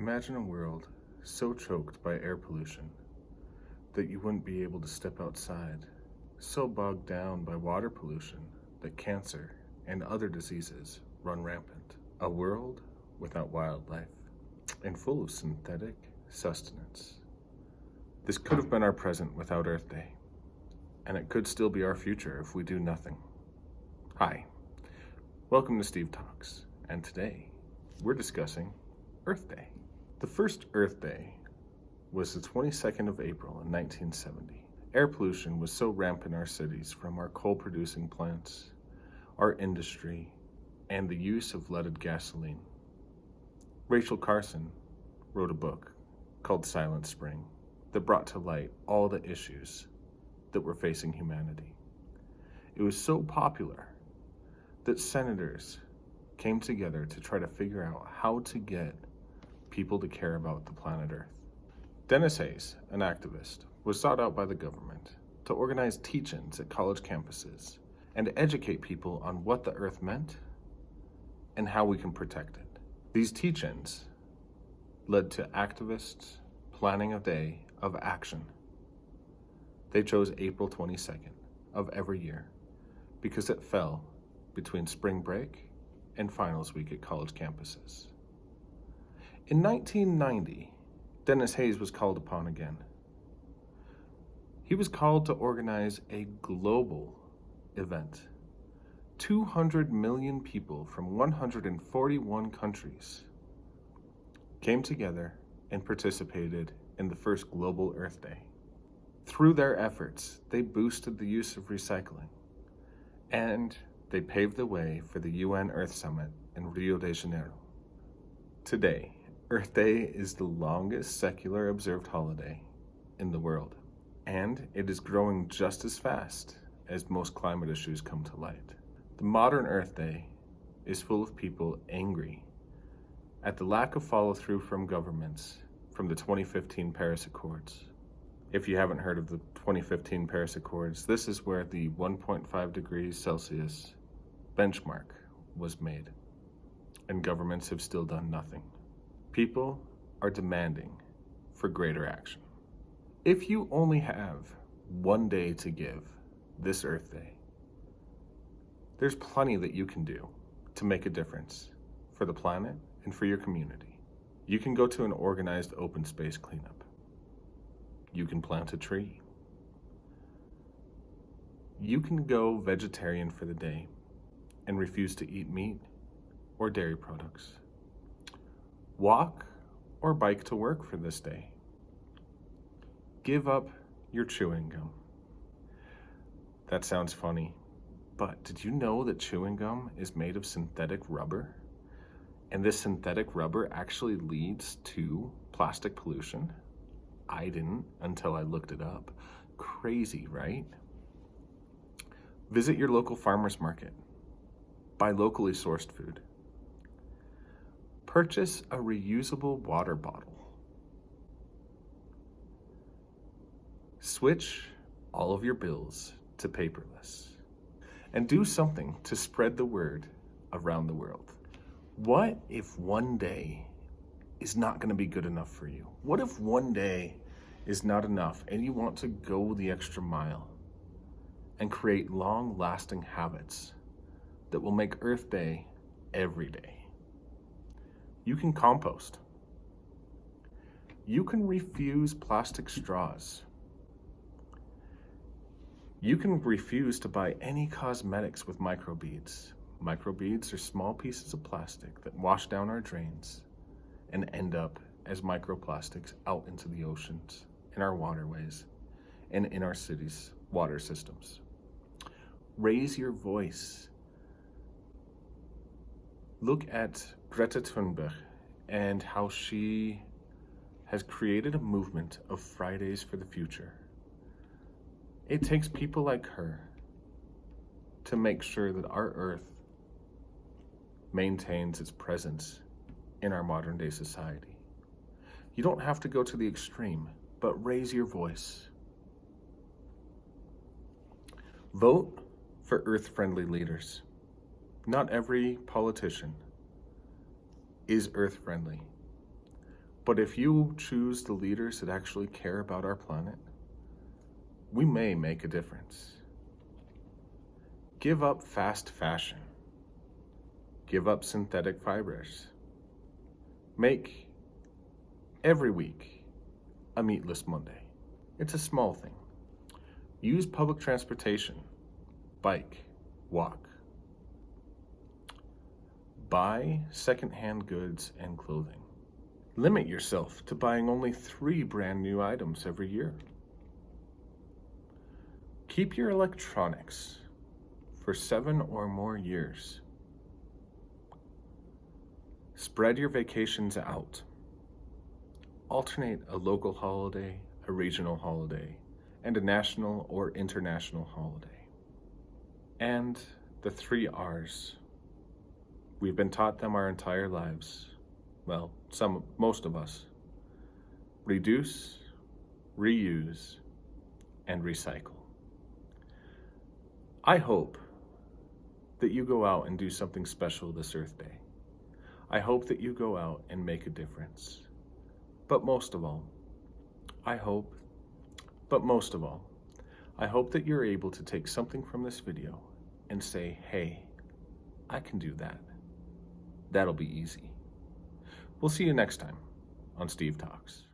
Imagine a world so choked by air pollution that you wouldn't be able to step outside, so bogged down by water pollution that cancer and other diseases run rampant. A world without wildlife and full of synthetic sustenance. This could have been our present without Earth Day, and it could still be our future if we do nothing. Hi, welcome to Steve Talks, and today we're discussing Earth Day. The first Earth Day was the 22nd of April in 1970. Air pollution was so rampant in our cities from our coal-producing plants, our industry, and the use of leaded gasoline. Rachel Carson wrote a book called Silent Spring that brought to light all the issues that were facing humanity. It was so popular that senators came together to try to figure out how to get people to care about the planet Earth. Dennis Hayes, an activist, was sought out by the government to organize teach-ins at college campuses and educate people on what the Earth meant and how we can protect it. These teach-ins led to activists planning a day of action. They chose April 22nd of every year because it fell between spring break and finals week at college campuses. In 1990, Dennis Hayes was called upon again. He was called to organize a global event. 200 million people from 141 countries came together and participated in the first Global Earth Day. Through their efforts, they boosted the use of recycling, and they paved the way for the UN Earth Summit in Rio de Janeiro. Today, Earth Day is the longest secular observed holiday in the world, and it is growing just as fast as most climate issues come to light. The modern Earth Day is full of people angry at the lack of follow-through from governments from the 2015 Paris Accords. If you haven't heard of the 2015 Paris Accords, this is where the 1.5 degrees Celsius benchmark was made, and governments have still done nothing. People are demanding for greater action. If you only have one day to give this Earth Day, there's plenty that you can do to make a difference for the planet and for your community. You can go to an organized open space cleanup. You can plant a tree. You can go vegetarian for the day and refuse to eat meat or dairy products. Walk or bike to work for this day. Give up your chewing gum. That sounds funny, but did you know that chewing gum is made of synthetic rubber? And this synthetic rubber actually leads to plastic pollution? I didn't until I looked it up. Crazy, right? Visit your local farmer's market. Buy locally sourced food. Purchase a reusable water bottle. Switch all of your bills to paperless. And do something to spread the word around the world. What if one day is not going to be good enough for you? What if one day is not enough and you want to go the extra mile and create long-lasting habits that will make Earth Day every day? You can compost. You can refuse plastic straws. You can refuse to buy any cosmetics with microbeads. Microbeads are small pieces of plastic that wash down our drains and end up as microplastics out into the oceans, in our waterways, and in our cities' water systems. Raise your voice. Look at Greta Thunberg and how she has created a movement of Fridays for the future. It takes people like her to make sure that our Earth maintains its presence in our modern day society. You don't have to go to the extreme, but raise your voice. Vote for Earth-friendly leaders. Not every politician is Earth-friendly. But if you choose the leaders that actually care about our planet, we may make a difference. Give up fast fashion. Give up synthetic fibers. Make every week a meatless Monday. It's a small thing. Use public transportation, bike, walk. Buy secondhand goods and clothing. Limit yourself to buying only 3 brand new items every year. Keep your electronics for 7 or more years. Spread your vacations out. Alternate a local holiday, a regional holiday, and a national or international holiday. And the 3 R's. We've been taught them our entire lives. Well, most of us. Reduce, reuse, and recycle. I hope that you go out and do something special this Earth Day. I hope that you go out and make a difference. But most of all, I hope that you're able to take something from this video and say, hey, I can do that. That'll be easy. We'll see you next time on Steve Talks.